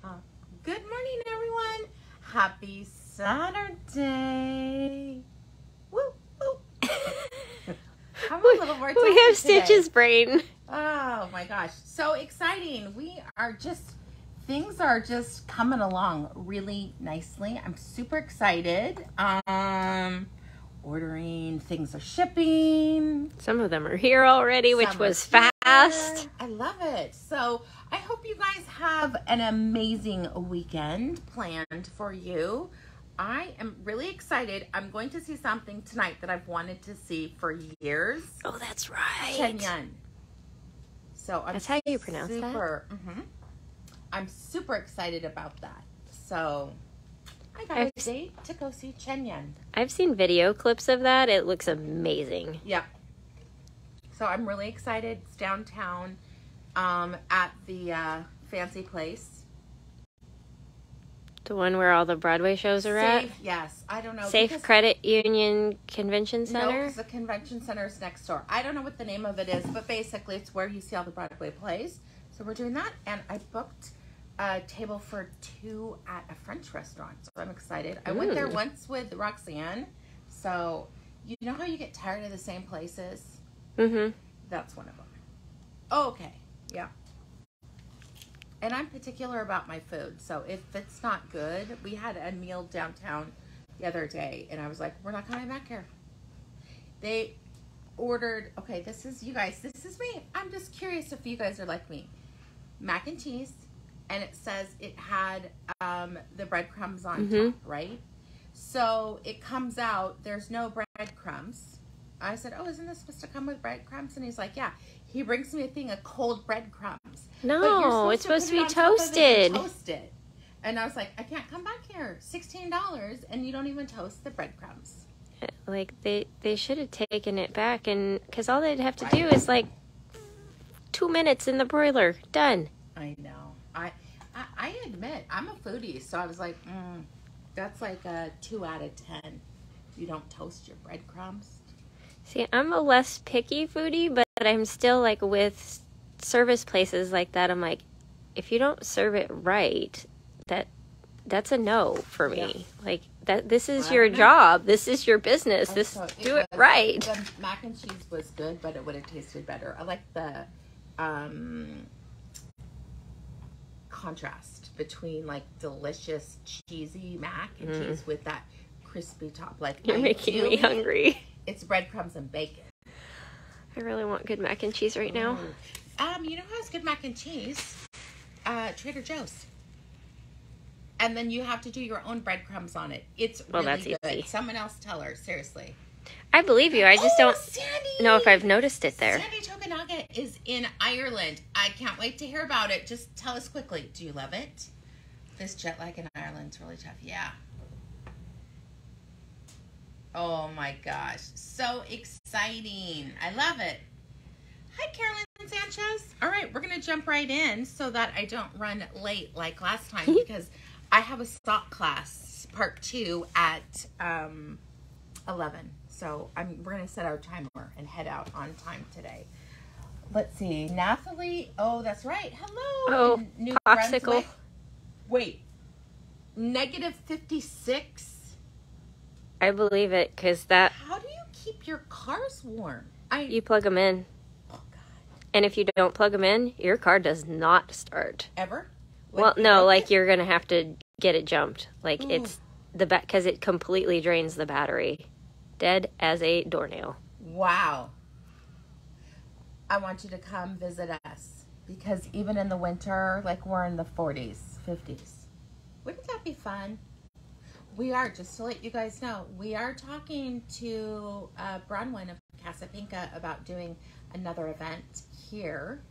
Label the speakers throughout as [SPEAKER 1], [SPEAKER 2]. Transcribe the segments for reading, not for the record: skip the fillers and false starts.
[SPEAKER 1] Uh, Good morning, everyone. Happy Saturday. Woo, woo. I'm a little more tired
[SPEAKER 2] We have
[SPEAKER 1] today.
[SPEAKER 2] Stitch's brain.
[SPEAKER 1] Oh my gosh. So exciting. Things are just coming along really nicely. I'm super excited. Ordering, things are shipping.
[SPEAKER 2] Some of them are here already, which
[SPEAKER 1] Some
[SPEAKER 2] was
[SPEAKER 1] are here.
[SPEAKER 2] fast.
[SPEAKER 1] I love it. So I hope you guys have an amazing weekend planned for you. I am really excited. I'm going to see something tonight that I've wanted to see for years.
[SPEAKER 2] Oh, that's right.
[SPEAKER 1] Shenyun. So
[SPEAKER 2] That's how you pronounce that?
[SPEAKER 1] I'm super excited about that. So I got a date to go see Shenyun.
[SPEAKER 2] I've seen video clips of that. It looks amazing.
[SPEAKER 1] Yep. So I'm really excited. It's downtown at the fancy place.
[SPEAKER 2] The one where all the Broadway shows are at?
[SPEAKER 1] Yes. I don't know.
[SPEAKER 2] Safe Credit Union Convention Center?
[SPEAKER 1] No, because the convention center is next door. I don't know what the name of it is, but basically it's where you see all the Broadway plays. So we're doing that, and I booked a table for 2 at a French restaurant, so I'm excited. I went there once with Roxanne, so you know how you get tired of the same places?
[SPEAKER 2] Mm-hmm.
[SPEAKER 1] That's one of them. Oh, okay, yeah. And I'm particular about my food, so if it's not good, we had a meal downtown the other day, and I was like, we're not coming back here. They ordered, okay, this is you guys, this is me. I'm just curious if you guys are like me. Mac and cheese, and it says it had the breadcrumbs on top, right? So it comes out, there's no breadcrumbs. I said, oh, isn't this supposed to come with breadcrumbs? And he's like, yeah. He brings me a thing of cold breadcrumbs.
[SPEAKER 2] No, it's supposed to be toasted.
[SPEAKER 1] Toasted. And I was like, I can't come back here. $16, and you don't even toast the breadcrumbs.
[SPEAKER 2] Like, they should have taken it back, and because all they'd have to do is, like, 2 minutes in the broiler. Done.
[SPEAKER 1] I know. I admit, I'm a foodie, so I was like, that's like a 2 out of 10. You don't toast your breadcrumbs.
[SPEAKER 2] See, I'm a less picky foodie, but I'm still, like, with service places like that, I'm like, if you don't serve it right, that's a no for me. Yeah. Like, this is your job. This is your business. Do it right.
[SPEAKER 1] The mac and cheese was good, but it would have tasted better. I like the contrast between, like, delicious cheesy mac and cheese with that crispy top. Like,
[SPEAKER 2] you're making me hungry.
[SPEAKER 1] It's breadcrumbs and bacon.
[SPEAKER 2] I really want good mac and cheese right now.
[SPEAKER 1] You know who has good mac and cheese? Trader Joe's. And then you have to do your own breadcrumbs on it. It's really good. Easy. Someone else tell her, seriously.
[SPEAKER 2] I believe you. I just don't know if I've noticed it there.
[SPEAKER 1] Sandy Tokenaga is in Ireland. I can't wait to hear about it. Just tell us quickly. Do you love it? This jet lag in Ireland's really tough. Yeah. Oh my gosh. So exciting. I love it. Hi, Carolyn Sanchez. All right, we're going to jump right in so that I don't run late like last time because I have a stock class, part 2 at 11. So we're going to set our timer and head out on time today. Let's see. Nathalie. Oh, that's right. Hello.
[SPEAKER 2] Oh,
[SPEAKER 1] New
[SPEAKER 2] popsicle.
[SPEAKER 1] Brunswick. Wait. -56?
[SPEAKER 2] I believe it because that...
[SPEAKER 1] How do you keep your cars warm?
[SPEAKER 2] You plug them in.
[SPEAKER 1] Oh, God.
[SPEAKER 2] And if you don't plug them in, your car does not start.
[SPEAKER 1] Ever?
[SPEAKER 2] Well, no, like you're going to have to get it jumped. Like it's because it completely drains the battery. Dead as a doornail.
[SPEAKER 1] Wow. I want you to come visit us because even in the winter, like we're in the 40s, 50s. Wouldn't that be fun? We are, just to let you guys know, we are talking to Bronwyn of Casa Pinka about doing another event here.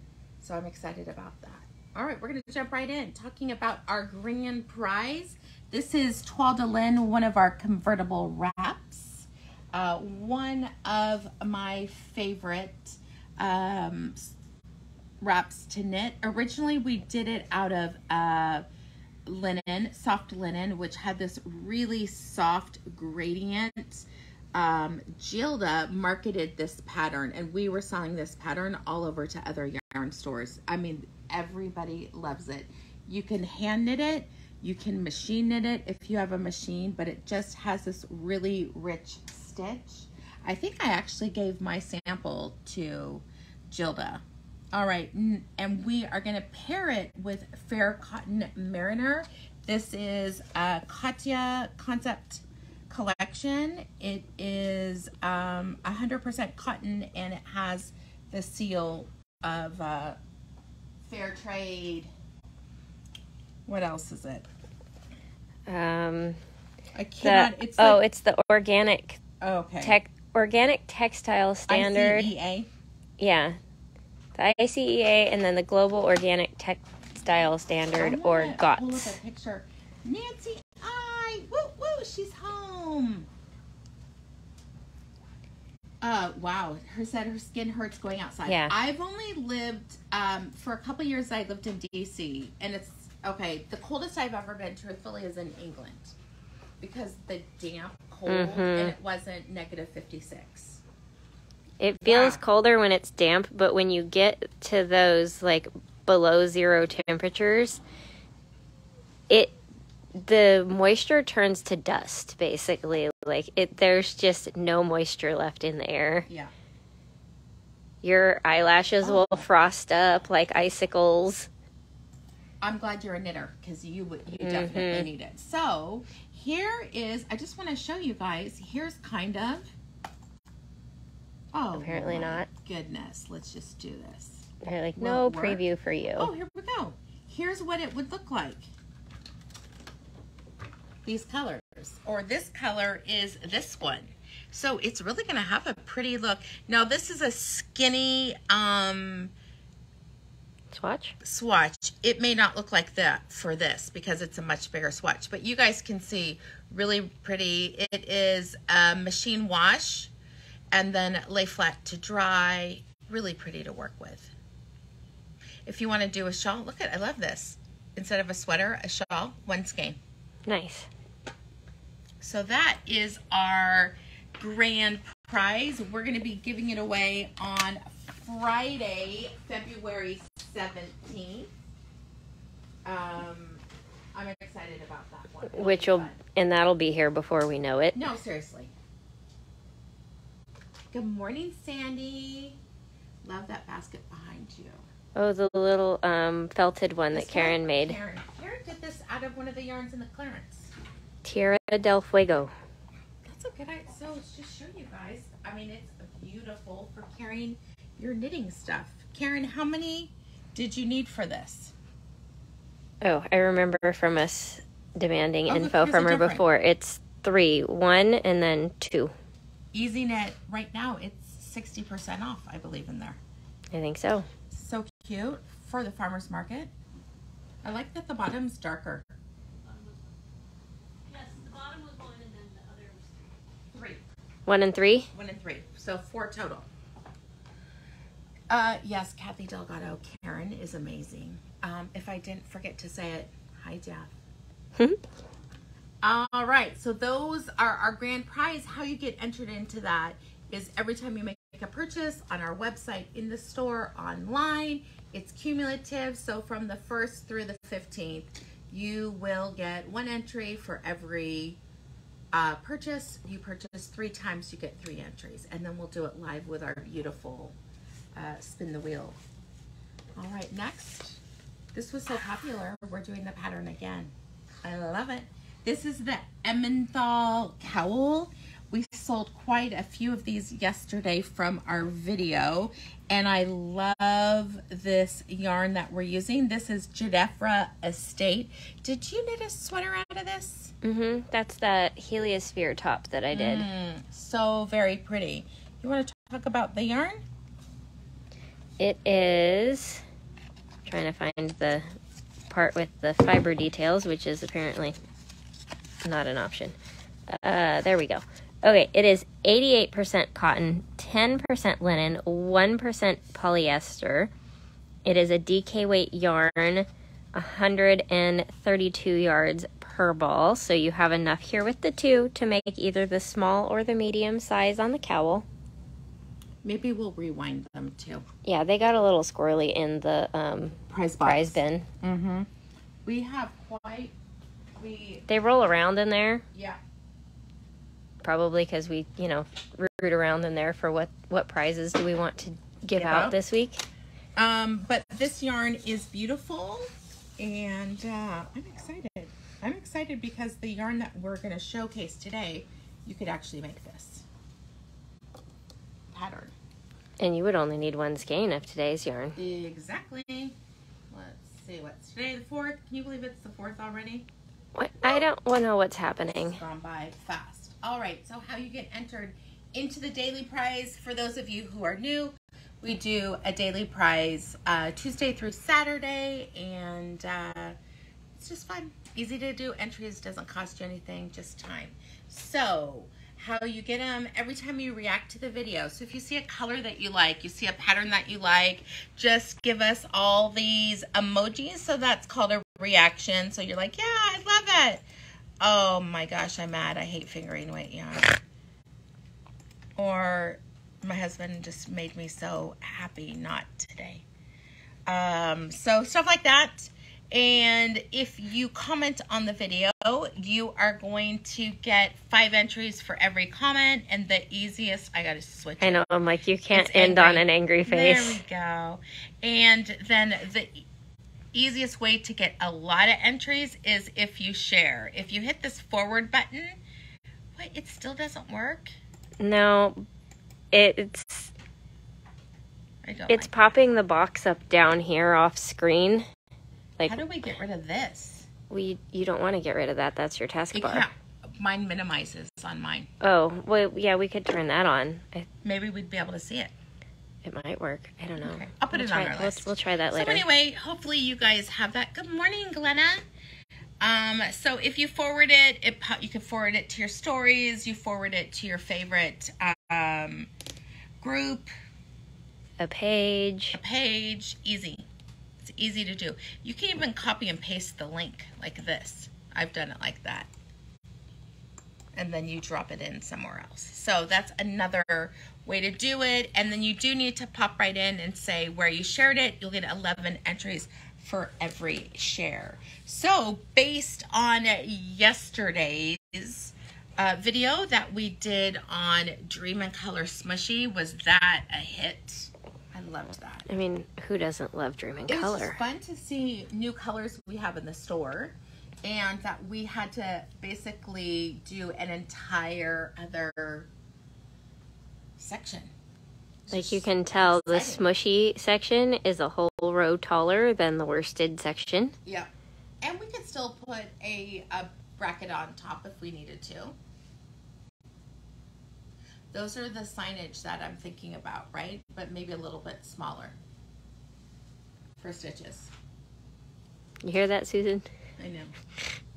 [SPEAKER 1] So I'm excited about that. All right, we're going to jump right in. Talking about our grand prize. This is Toile de Lin, one of our convertible wraps. One of my favorite wraps to knit. Originally, we did it out of linen, soft linen, which had this really soft gradient. Gilda marketed this pattern, and we were selling this pattern all over to other yarn stores. I mean, everybody loves it. You can hand knit it. You can machine knit it if you have a machine, but it just has this really rich stitch. I think I actually gave my sample to Gilda. All right, and we are going to pair it with Fair Cotton Mariner. This is a Katya Concept collection. It is 100% cotton, and it has the seal of fair trade. What else is it? I cannot.
[SPEAKER 2] It's the organic.
[SPEAKER 1] Okay.
[SPEAKER 2] Organic textile standard.
[SPEAKER 1] ICEA.
[SPEAKER 2] Yeah, the ICEA, and then the Global Organic Textile Standard, or GOTS.
[SPEAKER 1] Pull up a picture. Nancy, woo woo, she's home. Wow, her said her skin hurts going outside.
[SPEAKER 2] Yeah.
[SPEAKER 1] I've only lived for a couple years. I lived in DC, and it's okay. The coldest I've ever been, truthfully, is in England, because the damp cold, and it wasn't -56.
[SPEAKER 2] It feels colder when it's damp, but when you get to those like below 0 temperatures, the moisture turns to dust, basically. Like there's just no moisture left in the air.
[SPEAKER 1] Yeah.
[SPEAKER 2] Your eyelashes will frost up like icicles.
[SPEAKER 1] I'm glad you're a knitter, because you definitely need it. So here is, I just want to show you guys, here's kind of,
[SPEAKER 2] apparently not.
[SPEAKER 1] Goodness, let's just do this.
[SPEAKER 2] They're like, no preview for you.
[SPEAKER 1] Oh, here we go. Here's what it would look like. These colors, or this color is this one. So it's really going to have a pretty look. Now this is a skinny swatch. It may not look like that for this because it's a much bigger swatch, but you guys can see really pretty. It is a machine wash and then lay flat to dry. Really pretty to work with. If you want to do a shawl, look at, I love this. Instead of a sweater, a shawl, one skein.
[SPEAKER 2] Nice.
[SPEAKER 1] So that is our grand prize. We're going to be giving it away on Friday, February 17th. I'm excited about that one.
[SPEAKER 2] And that'll be here before we know it.
[SPEAKER 1] No, seriously. Good morning, Sandy. Love that basket behind you.
[SPEAKER 2] Oh, the little felted one that Karen made.
[SPEAKER 1] Karen did this out of one of the yarns in the clearance.
[SPEAKER 2] Tierra del Fuego.
[SPEAKER 1] That's a good idea. So let's just show you guys. I mean, it's beautiful for carrying your knitting stuff. Karen, how many did you need for this?
[SPEAKER 2] Oh, I remember from us demanding info from her before. It's 3, 1, and then 2.
[SPEAKER 1] Easy Knit, right now, it's 60% off, I believe, in there.
[SPEAKER 2] I think so.
[SPEAKER 1] So cute for the farmer's market. I like that the bottom's darker.
[SPEAKER 3] Yes, the bottom was 1 and then the other was 3.
[SPEAKER 2] 1 and 3?
[SPEAKER 1] 1 and 3. So 4 total. Yes, Kathy Delgado. Karen is amazing. If I didn't forget to say it, hi, Jeff. All right, so those are our grand prize. How you get entered into that is every time you make a purchase on our website, in the store, online, it's cumulative. So from the 1st through the 15th, you will get 1 entry for every purchase. You purchase 3 times, you get 3 entries. And then we'll do it live with our beautiful spin the wheel. All right, next. This was so popular, we're doing the pattern again. I love it. This is the Emmenthal Cowl. We sold quite a few of these yesterday from our video, and I love this yarn that we're using. This is Juniper Estate. Did you knit a sweater out of this?
[SPEAKER 2] Mm-hmm. That's that heliosphere top that I did.
[SPEAKER 1] So very pretty. You want to talk about the yarn?
[SPEAKER 2] It is, I'm trying to find the part with the fiber details, which is apparently not an option. There we go. Okay, it is 88% cotton, 10% linen, 1% polyester. It is a DK weight yarn, 132 yards per ball. So you have enough here with the 2 to make either the small or the medium size on the cowl.
[SPEAKER 1] Maybe we'll rewind them too.
[SPEAKER 2] Yeah, they got a little squirrely in the prize bin.
[SPEAKER 1] We have
[SPEAKER 2] They roll around in there.
[SPEAKER 1] Yeah.
[SPEAKER 2] Probably because we, root around in there for what prizes do we want to give out this week.
[SPEAKER 1] But this yarn is beautiful, and I'm excited. I'm excited because the yarn that we're going to showcase today, you could actually make this pattern.
[SPEAKER 2] And you would only need one skein of today's yarn.
[SPEAKER 1] Exactly. Let's see, what's today, the 4th? Can you believe it's the 4th already?
[SPEAKER 2] What? I don't know what's happening.
[SPEAKER 1] It's gone by fast. All right, so how you get entered into the daily prize, for those of you who are new, we do a daily prize Tuesday through Saturday, and it's just fun. Easy to do. Entries doesn't cost you anything, just time. So how you get them every time you react to the video. So if you see a color that you like, you see a pattern that you like, just give us all these emojis. So that's called a reaction. So you're like, yeah, I love that. Oh my gosh, I'm mad. I hate fingering weight yarn. Or my husband just made me so happy. Not today. So stuff like that. And if you comment on the video, you are going to get 5 entries for every comment. And the easiest, I gotta switch it.
[SPEAKER 2] I know, I'm like, you can't end on an angry face.
[SPEAKER 1] There we go. And then the easiest way to get a lot of entries is if you share. If you hit this forward button, what, it still doesn't work?
[SPEAKER 2] No, it's popping the box up down here off screen. Like,
[SPEAKER 1] how do we get rid of this?
[SPEAKER 2] You don't want to get rid of that. That's your taskbar.
[SPEAKER 1] Yeah, mine minimizes on mine.
[SPEAKER 2] Oh, well, yeah, we could turn that on.
[SPEAKER 1] Maybe we'd be able to see it.
[SPEAKER 2] It might work. I don't know.
[SPEAKER 1] Okay. I'll put it on our list.
[SPEAKER 2] We'll try that later.
[SPEAKER 1] So anyway, hopefully you guys have that. Good morning, Glenna. So if you forward it, you can forward it to your stories. You forward it to your favorite group.
[SPEAKER 2] A page.
[SPEAKER 1] Easy. It's easy to do. You can even copy and paste the link like this. I've done it like that. And then you drop it in somewhere else. So that's another way to do it. And then you do need to pop right in and say where you shared it. You'll get 11 entries for every share. So based on yesterday's video that we did on Dream and Color Smushy, was that a hit? I loved that.
[SPEAKER 2] I mean, who doesn't love Dream and Color?
[SPEAKER 1] It was fun to see new colors we have in the store, and that we had to basically do an entire other section.
[SPEAKER 2] Like, you can tell the smushy section is a whole row taller than the worsted section.
[SPEAKER 1] Yeah. And we could still put a bracket on top if we needed to. Those are the signage that I'm thinking about, right? But maybe a little bit smaller for stitches.
[SPEAKER 2] You hear that, Susan?
[SPEAKER 1] I know.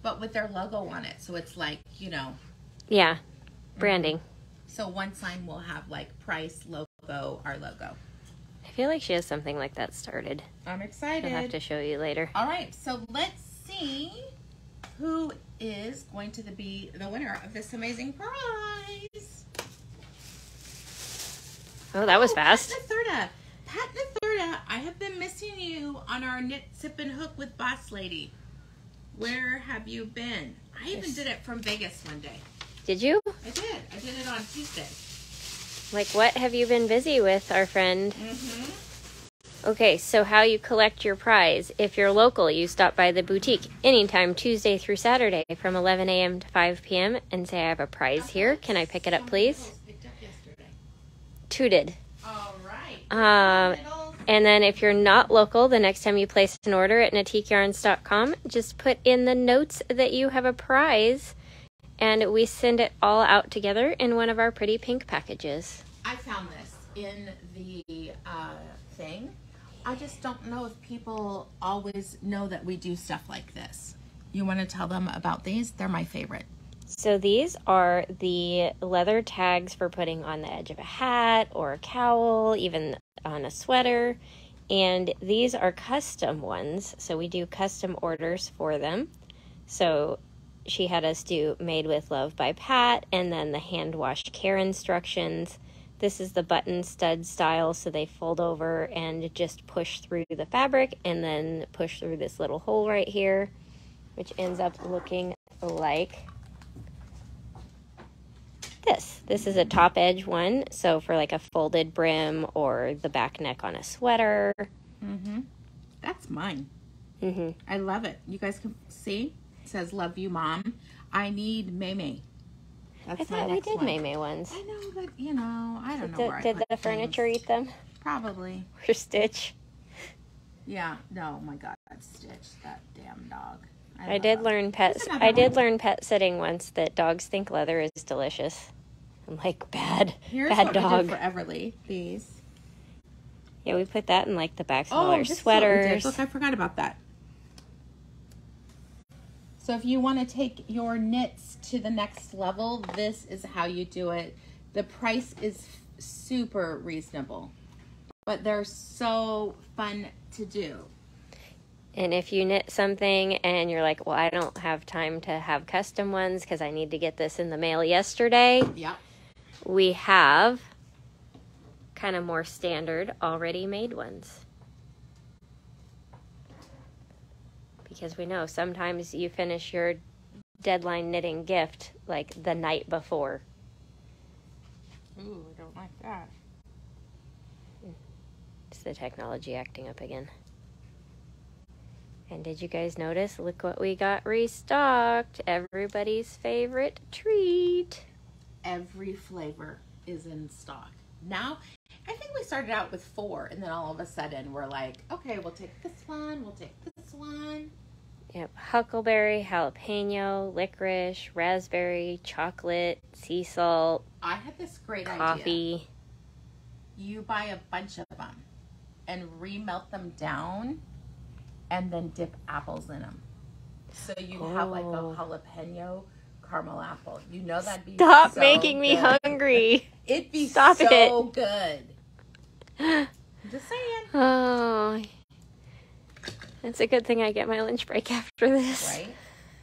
[SPEAKER 1] But with their logo on it, so it's like,
[SPEAKER 2] Yeah, branding.
[SPEAKER 1] So one sign will have like price, logo, our logo.
[SPEAKER 2] I feel like she has something like that started.
[SPEAKER 1] I'm excited.
[SPEAKER 2] I'll have to show you later.
[SPEAKER 1] All right, so let's see who is going to be the winner of this amazing prize.
[SPEAKER 2] Oh, that was fast.
[SPEAKER 1] Pat Natherda, I have been missing you on our Knit, Sip, and Hook with Boss Lady. Where have you been? I even did it from Vegas one day.
[SPEAKER 2] Did you?
[SPEAKER 1] I did. I did it on Tuesday.
[SPEAKER 2] Like, what have you been busy with, our friend?
[SPEAKER 1] Mm-hmm.
[SPEAKER 2] Okay, so how you collect your prize. If you're local, you stop by the boutique anytime Tuesday through Saturday from 11 a.m. to 5 p.m. and say, I have a prize here. Can I pick it up, please? Two did.
[SPEAKER 1] All right.
[SPEAKER 2] And then if you're not local, the next time you place an order at natiqueyarns.com, just put in the notes that you have a prize, and we send it all out together in one of our pretty pink packages.
[SPEAKER 1] I found this in the thing. I just don't know if people always know that we do stuff like this. You want to tell them about these? They're my favorite.
[SPEAKER 2] So these are the leather tags for putting on the edge of a hat or a cowl, even on a sweater. And these are custom ones. So we do custom orders for them. So she had us do Made with Love by Pat, and then the hand washed care instructions. This is the button stud style, so they fold over and just push through the fabric and then push through this little hole right here. which ends up looking like this. This is a top edge one, so for like a folded brim or the back neck on a sweater.
[SPEAKER 1] Mm-hmm. That's mine.
[SPEAKER 2] Mm-hmm.
[SPEAKER 1] I love it. You guys can see. It says, "Love you, Mom." I need May. That's
[SPEAKER 2] I thought we did May ones.
[SPEAKER 1] I know, but you know, I don't know where I
[SPEAKER 2] Did
[SPEAKER 1] put
[SPEAKER 2] the furniture
[SPEAKER 1] things.
[SPEAKER 2] eat them?
[SPEAKER 1] Probably.
[SPEAKER 2] Or Stitch?
[SPEAKER 1] Yeah. No, my God, Stitch, that damn dog.
[SPEAKER 2] I did learn pet sitting once that dogs think leather is delicious. I'm like, bad
[SPEAKER 1] what
[SPEAKER 2] dog.
[SPEAKER 1] We did for Everly. These.
[SPEAKER 2] Yeah, we put that in like the backs of all our
[SPEAKER 1] this is what we did.
[SPEAKER 2] sweaters.
[SPEAKER 1] Look, I forgot about that. So if you want to take your knits to the next level, this is how you do it. The price is super reasonable, but they're so fun to do.
[SPEAKER 2] And if you knit something and you're like, well, I don't have time to have custom ones because I need to get this in the mail yesterday.
[SPEAKER 1] Yep.
[SPEAKER 2] We have kind of more standard already made ones. Because we know sometimes you finish your deadline knitting gift like the night before.
[SPEAKER 1] Ooh, I don't like that.
[SPEAKER 2] It's the technology acting up again. And did you guys notice? Look what we got restocked. Everybody's favorite treat.
[SPEAKER 1] Every flavor is in stock. Now, I think we started out with 4, and then all of a sudden we're like, okay, we'll take this one, we'll take this one.
[SPEAKER 2] Yep, huckleberry, jalapeno, licorice, raspberry, chocolate, sea salt.
[SPEAKER 1] I had this great
[SPEAKER 2] coffee.
[SPEAKER 1] idea. You buy a bunch of them and remelt them down and then dip apples in them. So you have like a jalapeno caramel apple. You know that'd be
[SPEAKER 2] Stop
[SPEAKER 1] so
[SPEAKER 2] making me
[SPEAKER 1] good.
[SPEAKER 2] hungry.
[SPEAKER 1] It'd be
[SPEAKER 2] Stop
[SPEAKER 1] so good. I'm just saying.
[SPEAKER 2] Oh, it's a good thing I get my lunch break after this.
[SPEAKER 1] Right?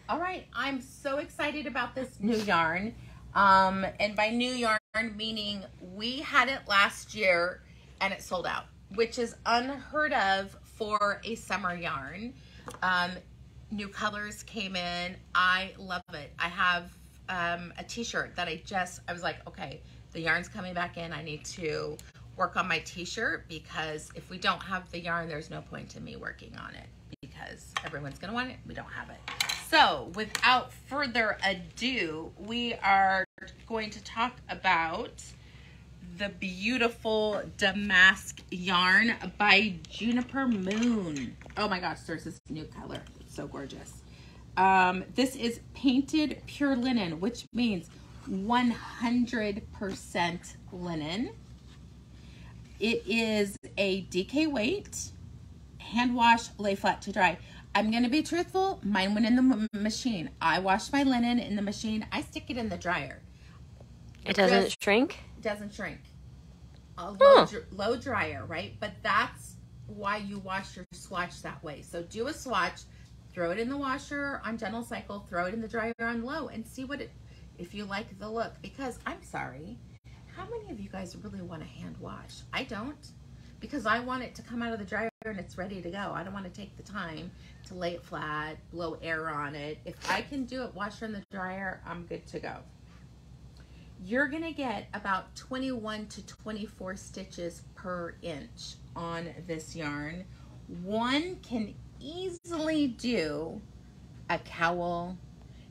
[SPEAKER 1] All right. I'm so excited about this new yarn. And by new yarn, meaning we had it last year and it sold out, which is unheard of for a summer yarn. New colors came in. I love it. I have a t-shirt that I was like, okay, the yarn's coming back in. I need to work on my t-shirt because if we don't have the yarn, there's no point to me working on it because everyone's going to want it. We don't have it. So without further ado, we are going to talk about the beautiful Damask yarn by Juniper Moon. Oh my gosh, there's this new color. It's so gorgeous. This is painted pure linen, which means 100% linen. It is a DK weight, hand wash, lay flat to dry. I'm going to be truthful. Mine went in the machine. I washed my linen in the machine. I stick it in the dryer.
[SPEAKER 2] It doesn't shrink?
[SPEAKER 1] Doesn't shrink. Low dryer, right? But that's why you wash your swatch that way. So do a swatch, throw it in the washer on gentle cycle, throw it in the dryer on low, and see if you like the look. Because I'm sorry, how many of you guys really want to hand wash? I don't, because I want it to come out of the dryer and it's ready to go. I don't want to take the time to lay it flat, blow air on it. If I can do it, wash it in the dryer, I'm good to go. You're going to get about 21 to 24 stitches per inch on this yarn. One can easily do a cowl,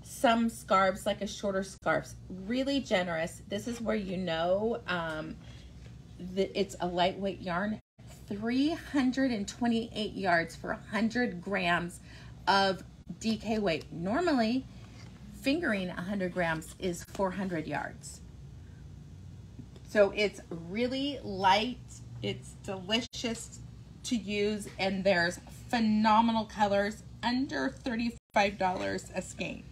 [SPEAKER 1] some scarves, like a shorter scarves, really generous. This is where you know that it's a lightweight yarn. 328 yards for 100 grams of DK weight. Normally, fingering 100 grams is 400 yards. So it's really light, it's delicious to use, and there's phenomenal colors under $35 a skein.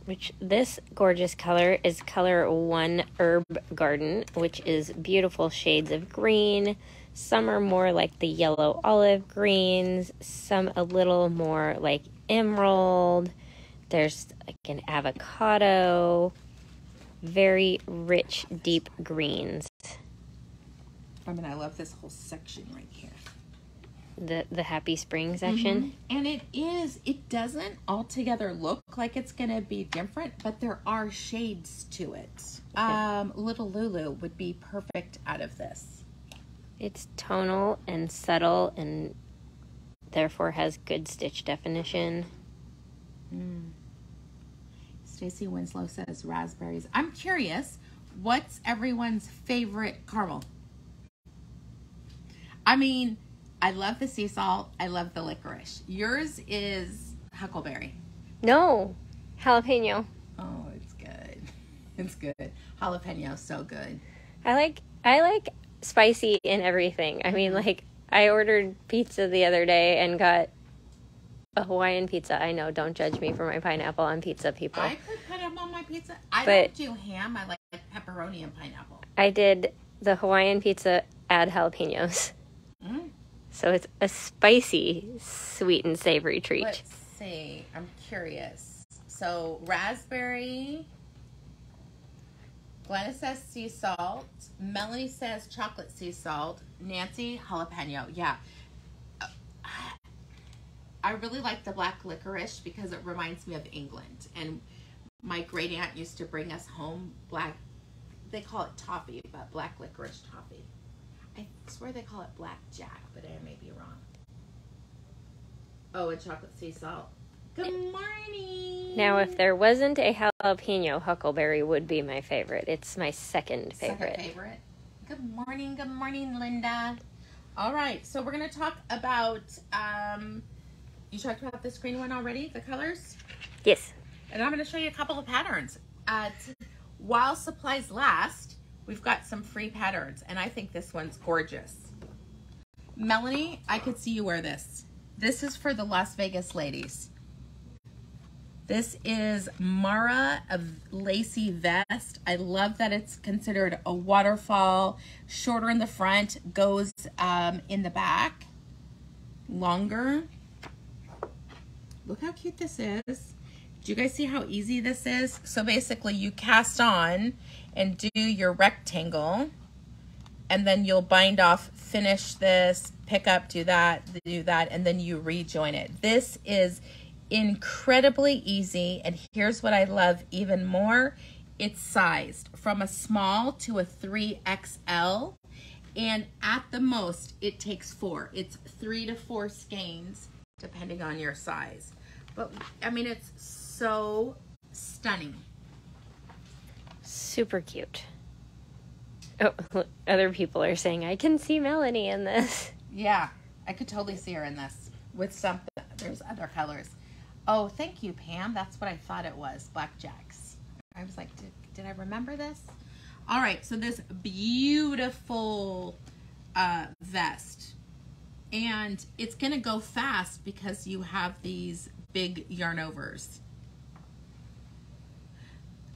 [SPEAKER 2] Which this gorgeous color is color 1 Herb Garden, which is beautiful shades of green. Some are more like the yellow olive greens, some a little more like emerald. There's like an avocado, very rich, deep greens.
[SPEAKER 1] I mean, I love this whole section right here.
[SPEAKER 2] the happy spring section.
[SPEAKER 1] And it doesn't altogether look like it's going to be different, but there are shades to it.
[SPEAKER 2] Okay.
[SPEAKER 1] Little Lulu would be perfect out of this.
[SPEAKER 2] It's tonal and subtle and therefore has good stitch definition.
[SPEAKER 1] Stacy Winslow says raspberries. I'm curious, what's everyone's favorite caramel? I mean, I love the sea salt. I love the licorice. Yours is huckleberry.
[SPEAKER 2] No, jalapeno.
[SPEAKER 1] Oh, it's good. It's good. Jalapeno, so good.
[SPEAKER 2] I like spicy in everything. I mean, like, I ordered pizza the other day and got a Hawaiian pizza. I know, don't judge me for my pineapple on pizza, people.
[SPEAKER 1] I could put them on my pizza. I don't do ham. I like pepperoni and pineapple.
[SPEAKER 2] I did the Hawaiian pizza, add jalapenos. So it's a spicy, sweet and savory treat.
[SPEAKER 1] Let's see. I'm curious. So raspberry. Glenna says sea salt. Melanie says chocolate sea salt. Nancy, jalapeno. Yeah. I really like the black licorice because it reminds me of England. And my great aunt used to bring us home black, they call it toffee, but black licorice toffee. I swear they call it blackjack, but I may be wrong. Oh, and chocolate sea salt. Good morning.
[SPEAKER 2] Now, if there wasn't a jalapeno, huckleberry would be my favorite. It's my second favorite.
[SPEAKER 1] Good morning, Linda. All right, so we're going to talk about, you talked about this green one already, the colors?
[SPEAKER 2] Yes.
[SPEAKER 1] And I'm going to show you a couple of patterns. While supplies last, we've got some free patterns, and I think this one's gorgeous. Melanie, I could see you wear this. This is for the Las Vegas ladies. This is Mara, a lacy vest. I love that it's considered a waterfall, shorter in the front, goes in the back, longer. Look how cute this is. Do you guys see how easy this is? So basically you cast on and do your rectangle, and then you'll bind off, finish this, pick up, do that, and then you rejoin it. This is incredibly easy, and here's what I love even more. It's sized from a small to a 3XL, and at the most it takes 4. It's 3 to 4 skeins depending on your size. But I mean, it's so stunning.
[SPEAKER 2] Super cute. Oh, other people are saying, I can see Melanie in this.
[SPEAKER 1] Yeah, I could totally see her in this with some, there's other colors. Oh, thank you, Pam. That's what I thought it was, blackjacks. I was like, did I remember this? All right, so this beautiful vest. And it's going to go fast because you have these big yarn overs.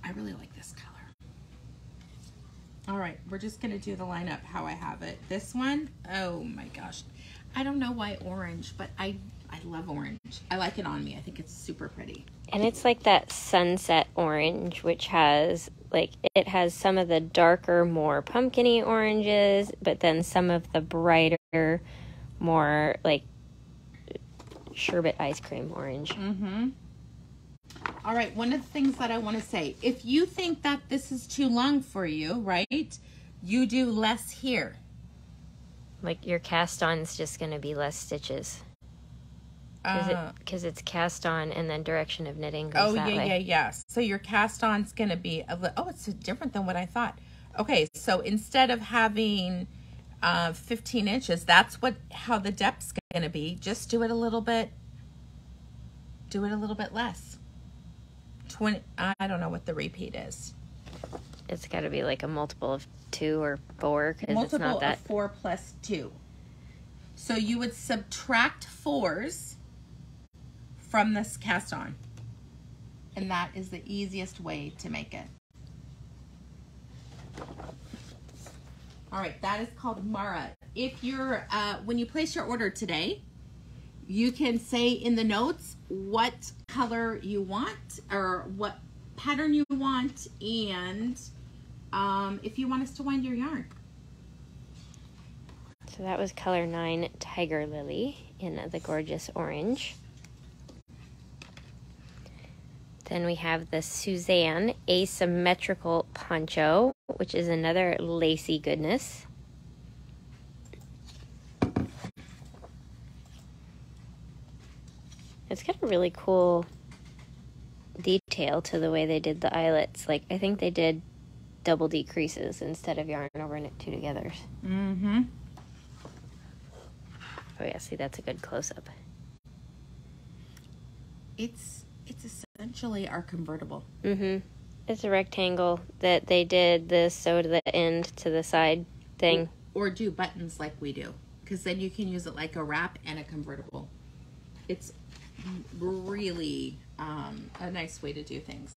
[SPEAKER 1] I really like this color. All right, we're just going to do the lineup how I have it. This one, oh my gosh. I don't know why orange, but I love orange. I like it on me. I think it's super pretty.
[SPEAKER 2] And it's like that sunset orange, which has, like, it has some of the darker, more pumpkin-y oranges, but then some of the brighter, more, like, sherbet ice cream orange.
[SPEAKER 1] Mm-hmm. All right, one of the things that I want to say, if you think that this is too long for you, right, you do less here.
[SPEAKER 2] Like, your cast on's just going to be less stitches. Because it's cast on and then direction of knitting goes that way.
[SPEAKER 1] Yeah. So your cast on's going to be, it's different than what I thought. Okay, so instead of having 15 inches, that's how the depth's going to be. Just do it a little bit less. 20, I don't know what the repeat is.
[SPEAKER 2] It's got to be like a multiple of 2 or 4 because it's not that.
[SPEAKER 1] Multiple of 4 plus 2. So you would subtract 4s from this cast on. And that is the easiest way to make it. All right, that is called Mara. If you're, when you place your order today, you can say in the notes what color you want or what pattern you want, and if you want us to wind your yarn.
[SPEAKER 2] So that was color 9, Tiger Lily, in the gorgeous orange. Then we have the Suzanne Asymmetrical Poncho, which is another lacy goodness. It's got a really cool detail to the way they did the eyelets. Like, I think they did double decreases instead of yarn over knit 2 togethers.
[SPEAKER 1] Mm-hmm.
[SPEAKER 2] Oh yeah, see, that's a good close-up.
[SPEAKER 1] It's essentially our convertible.
[SPEAKER 2] Mm-hmm. It's a rectangle that they did the sew to the end to the side thing.
[SPEAKER 1] Or do buttons like we do, because then you can use it like a wrap and a convertible. It's really a nice way to do things.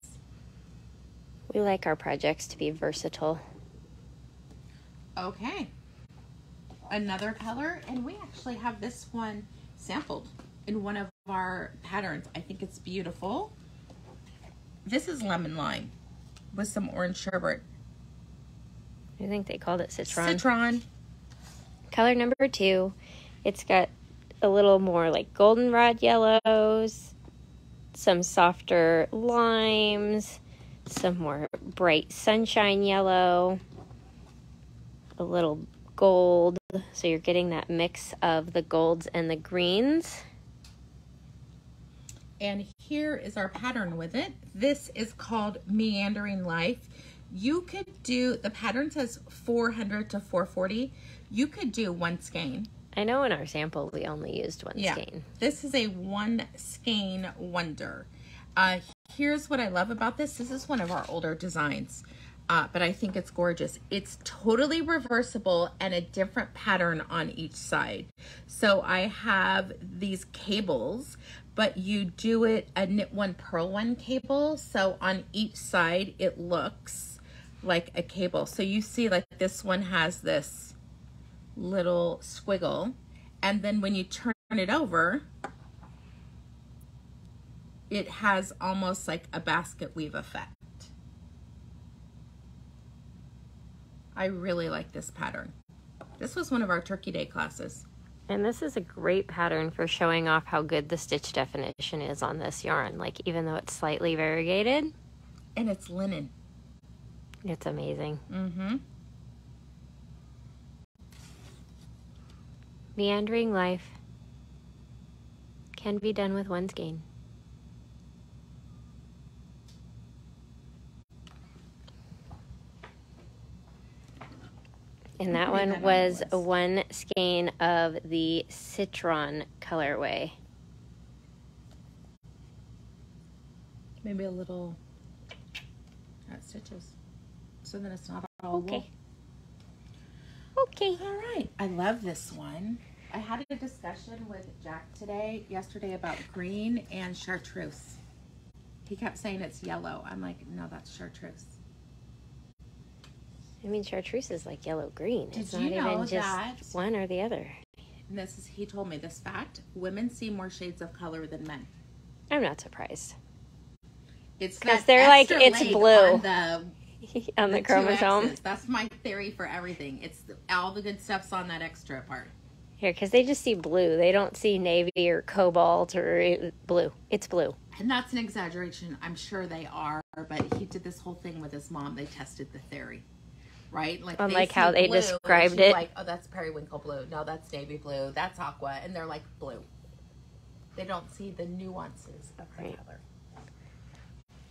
[SPEAKER 2] We like our projects to be versatile.
[SPEAKER 1] Okay. Another color, and we actually have this one sampled in one of our patterns. I think it's beautiful. This is lemon lime with some orange sherbet.
[SPEAKER 2] I think they called it citron.
[SPEAKER 1] Citron.
[SPEAKER 2] Color number 2. It's got a little more like goldenrod yellows, some softer limes, some more bright sunshine yellow, a little gold. So you're getting that mix of the golds and the greens.
[SPEAKER 1] And here is our pattern with it. This is called Meandering Life. You could do, the pattern says 400 to 440. You could do 1 skein.
[SPEAKER 2] I know in our sample we only used 1 skein.
[SPEAKER 1] This is a 1 skein wonder. Here's what I love about this. This is one of our older designs, but I think it's gorgeous. It's totally reversible and a different pattern on each side. So I have these cables, but you do it a knit 1 purl 1 cable. So on each side it looks like a cable. So you see, like, this one has this little squiggle, and then when you turn it over, it has almost like a basket weave effect. I really like this pattern. This was one of our Turkey Day classes.
[SPEAKER 2] And this is a great pattern for showing off how good the stitch definition is on this yarn. Like, even though it's slightly variegated.
[SPEAKER 1] And it's linen.
[SPEAKER 2] It's amazing.
[SPEAKER 1] Mm-hmm.
[SPEAKER 2] Meandering Life can be done with 1 skein. And that one was a 1 skein of the Citron colorway.
[SPEAKER 1] Maybe a little stitches, so then it's not all wool.
[SPEAKER 2] Okay.
[SPEAKER 1] All right. I love this one. I had a discussion with Jack yesterday about green and chartreuse. He kept saying it's yellow. I'm like, no, that's chartreuse.
[SPEAKER 2] I mean, chartreuse is like yellow-green. It's not
[SPEAKER 1] you know
[SPEAKER 2] even
[SPEAKER 1] that
[SPEAKER 2] just one or the other.
[SPEAKER 1] And he told me this fact: women see more shades of color than men.
[SPEAKER 2] I'm not surprised.
[SPEAKER 1] It's
[SPEAKER 2] because they're like, it's blue
[SPEAKER 1] on
[SPEAKER 2] the chromosome.
[SPEAKER 1] That's my theory for everything. It's all the good stuff's on that extra part.
[SPEAKER 2] Here, because they just see blue. They don't see navy or cobalt or blue. It's blue.
[SPEAKER 1] And that's an exaggeration. I'm sure they are, but he did this whole thing with his mom. They tested the theory, right?
[SPEAKER 2] Like how they described it.
[SPEAKER 1] Like, oh, that's periwinkle blue. No, that's navy blue. That's aqua. And they're like blue. They don't see the nuances of the color.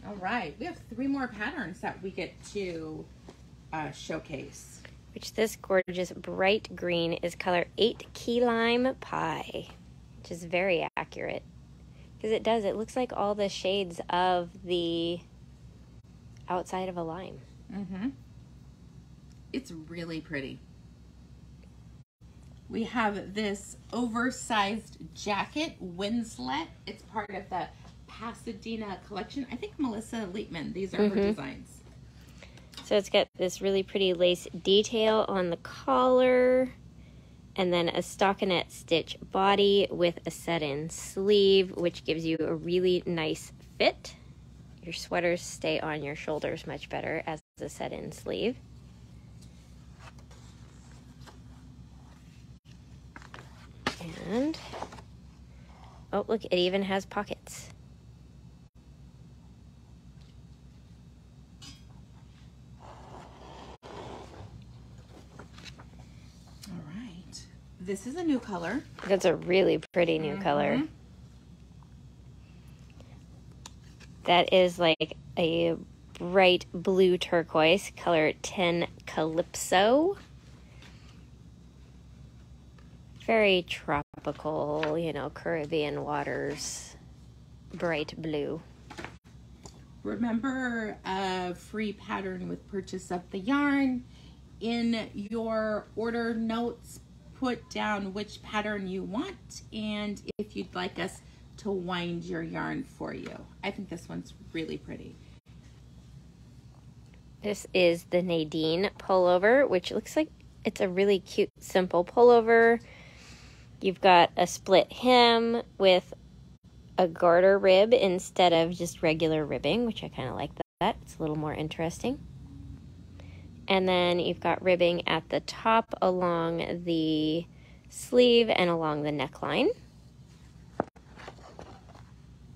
[SPEAKER 1] All right. We have 3 more patterns that we get to showcase.
[SPEAKER 2] Which this gorgeous bright green is color 8 Key Lime Pie, which is very accurate. Because it looks like all the shades of the outside of a lime.
[SPEAKER 1] Mm-hmm. It's really pretty. We have this oversized jacket, Winslet. It's part of the Pasadena collection. I think Melissa Leitman. These are her designs.
[SPEAKER 2] So it's got this really pretty lace detail on the collar, and then a stockinette stitch body with a set-in sleeve, which gives you a really nice fit. Your sweaters stay on your shoulders much better as a set-in sleeve. And, oh, look, it even has pockets.
[SPEAKER 1] All right. This is a new color.
[SPEAKER 2] That's a really pretty new color. That is like a bright blue turquoise, color 10 Calypso. Very tropical, you know, Caribbean waters, bright blue.
[SPEAKER 1] Remember a free pattern with purchase of the yarn. In your order notes, put down which pattern you want and if you'd like us to wind your yarn for you. I think this one's really pretty.
[SPEAKER 2] This is the Nadine Pullover, which looks like it's a really cute, simple pullover. You've got a split hem with a garter rib instead of just regular ribbing, which I kind of like that. It's a little more interesting. And then you've got ribbing at the top along the sleeve and along the neckline.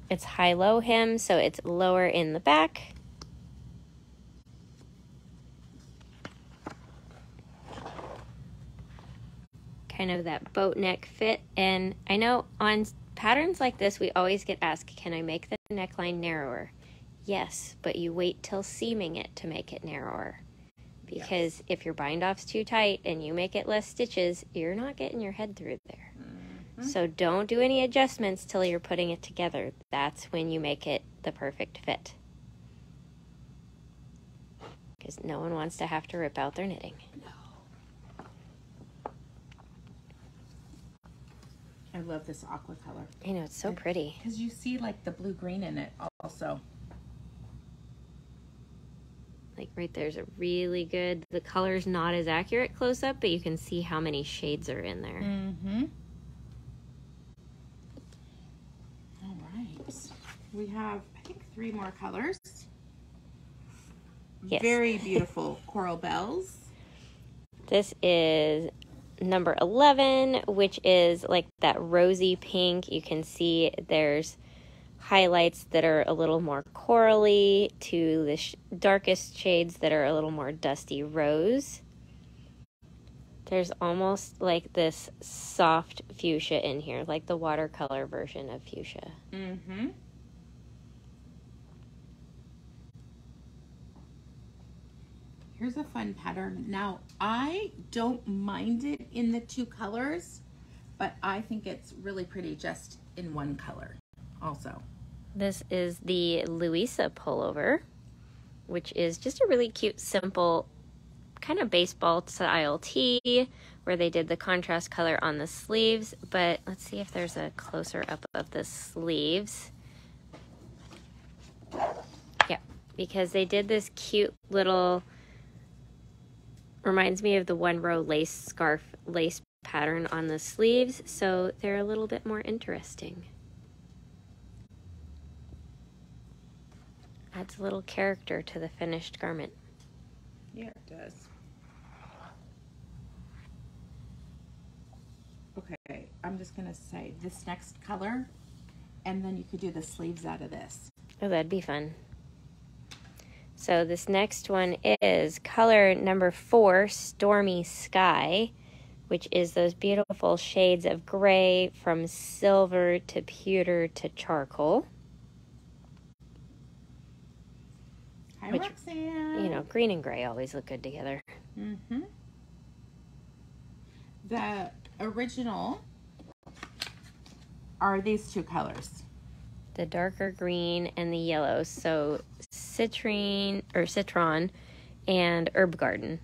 [SPEAKER 2] It's high-low hem, so it's lower in the back. Kind of that boat neck fit. And I know on patterns like this, we always get asked, can I make the neckline narrower? Yes, but you wait till seaming it to make it narrower. Because if your bind-off's too tight and you make it less stitches, you're not getting your head through there. So don't do any adjustments till you're putting it together. That's when you make it the perfect fit. Because no one wants to have to rip out their knitting.
[SPEAKER 1] No. I love this aqua color.
[SPEAKER 2] I know, it's so pretty.
[SPEAKER 1] Because you see like the blue-green in it also.
[SPEAKER 2] Like right there's a really good, the color's not as accurate close up, but you can see how many shades are in there.
[SPEAKER 1] All right. We have, I think, 3 more colors.
[SPEAKER 2] Yes.
[SPEAKER 1] Very beautiful coral bells.
[SPEAKER 2] This is number 11, which is like that rosy pink. You can see there's highlights that are a little more corally to the darkest shades that are a little more dusty rose. There's almost like this soft fuchsia in here, like the watercolor version of fuchsia.
[SPEAKER 1] Here's a fun pattern. Now, I don't mind it in the 2 colors, but I think it's really pretty just in 1 color also.
[SPEAKER 2] This is the Luisa Pullover, which is just a really cute, simple, kind of baseball style tee where they did the contrast color on the sleeves. But let's see if there's a closer up of the sleeves. Yeah, because they did this cute little, reminds me of the 1-row lace scarf lace pattern on the sleeves, so they're a little bit more interesting. Adds a little character to the finished garment.
[SPEAKER 1] Yeah, it does. Okay, I'm just going to say this next color, and then you could do the sleeves out of this.
[SPEAKER 2] Oh, that'd be fun. So this next one is color number 4, Stormy Sky, which is those beautiful shades of gray from silver to pewter to charcoal.
[SPEAKER 1] Hi,
[SPEAKER 2] Which,
[SPEAKER 1] Roxanne.
[SPEAKER 2] you know, green and gray always look good together.
[SPEAKER 1] The original are these 2 colors.
[SPEAKER 2] The darker green and the yellow. So citron and herb garden.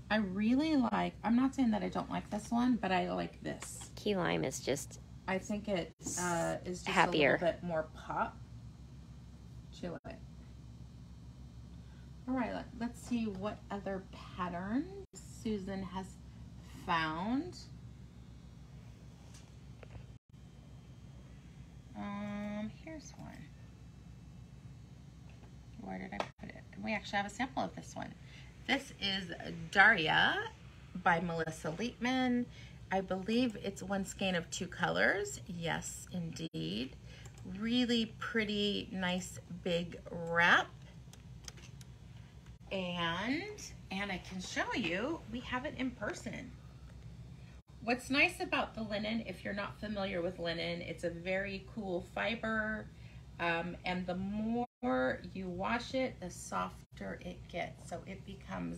[SPEAKER 1] I really like, I'm not saying that I don't like this one, but I like this.
[SPEAKER 2] Key lime is just,
[SPEAKER 1] I think it is just
[SPEAKER 2] happier.
[SPEAKER 1] a little bit more pop to it. All right, let's see what other patterns Susan has found. Here's one. Where did I put it? We actually have a sample of this one. This is Daria by Melissa Leitman. I believe it's one skein of 2 colors. Yes, indeed. Really pretty, nice big wrap. And I can show you, we have it in person. What's nice about the linen, if you're not familiar with linen, it's a very cool fiber. And the more you wash it, the softer it gets. So it becomes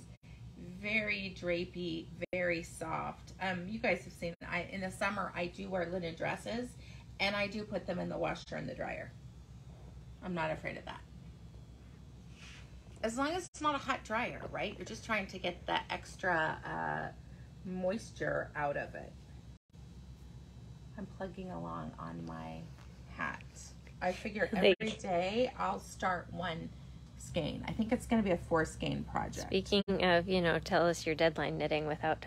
[SPEAKER 1] very drapey, very soft. You guys have seen, in the summer, I do wear linen dresses, and I do put them in the washer and the dryer. I'm not afraid of that. As long as it's not a hot dryer, right? You're just trying to get that extra moisture out of it. I'm plugging along on my hat. I figure every day I'll start 1 skein. I think it's going to be a 4 skein project.
[SPEAKER 2] Speaking of, tell us your deadline knitting without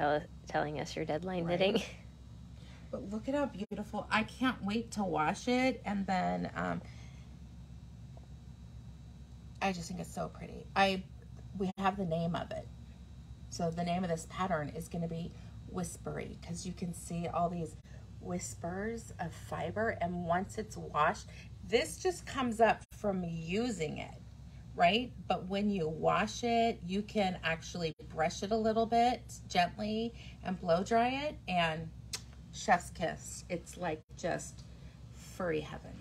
[SPEAKER 2] telling us your deadline knitting.
[SPEAKER 1] But look at how beautiful. I can't wait to wash it, and then I just think it's so pretty. We have the name of it. So the name of this pattern is going to be Whispery, because you can see all these whispers of fiber, and once it's washed, this just comes up from using it, right? But when you wash it, you can actually brush it a little bit gently and blow dry it, and chef's kiss. It's like just furry heaven.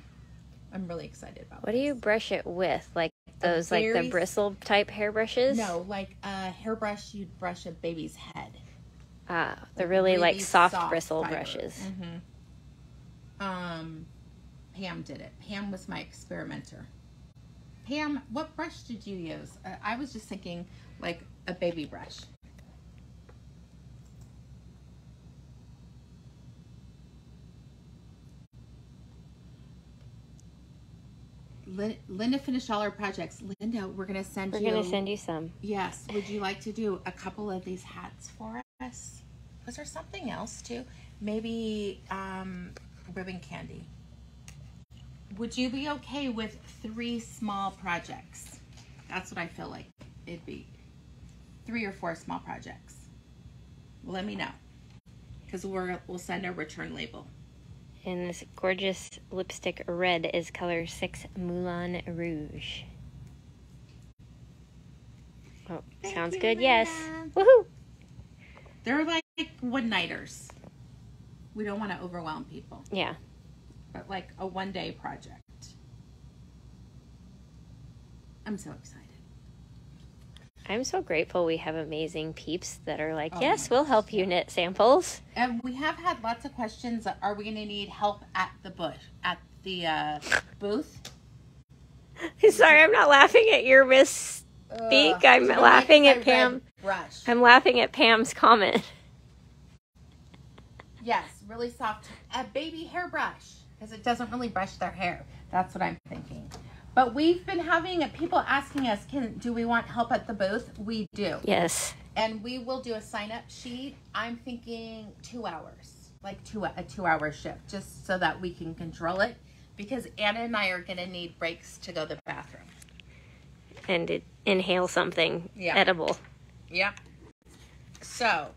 [SPEAKER 1] I'm really excited about
[SPEAKER 2] What do you brush it with? Like those, like the bristle type hairbrushes?
[SPEAKER 1] No, like a hairbrush you'd brush a baby's head.
[SPEAKER 2] Ah, the really like soft bristle fiber. Brushes.
[SPEAKER 1] Pam did it. Pam was my experimenter. Pam, what brush did you use? I was just thinking like a baby brush. Linda finished all our projects. Linda, we're going to send
[SPEAKER 2] you some.
[SPEAKER 1] Yes. Would you like to do a couple of these hats for us? Was there something else too? Maybe ribbon candy. Would you be okay with 3 small projects? That's what I feel like it'd be. 3 or 4 small projects. Well, let me know, because we'll send a return label.
[SPEAKER 2] And this gorgeous lipstick red is color 6 Moulin Rouge. Oh, sounds good. Yes. Woohoo!
[SPEAKER 1] They're like one-nighters. We don't want to overwhelm people.
[SPEAKER 2] Yeah.
[SPEAKER 1] But like a 1-day project. I'm so excited.
[SPEAKER 2] I'm so grateful we have amazing peeps that are like, yes, we'll help you knit samples.
[SPEAKER 1] And we have had lots of questions. Are we going to need help at the booth?
[SPEAKER 2] Sorry, I'm not laughing at your misspeak. I'm laughing at Pam. I'm laughing at Pam's comment.
[SPEAKER 1] Yes, really soft. A baby hairbrush, because it doesn't really brush their hair. That's what I'm thinking. But we've been having people asking us, do we want help at the booth? We do.
[SPEAKER 2] Yes.
[SPEAKER 1] And we will do a sign-up sheet. I'm thinking 2 hours, like a 2-hour shift, just so that we can control it. Because Anna and I are going to need breaks to go to the bathroom.
[SPEAKER 2] And inhale something edible.
[SPEAKER 1] Yeah. So,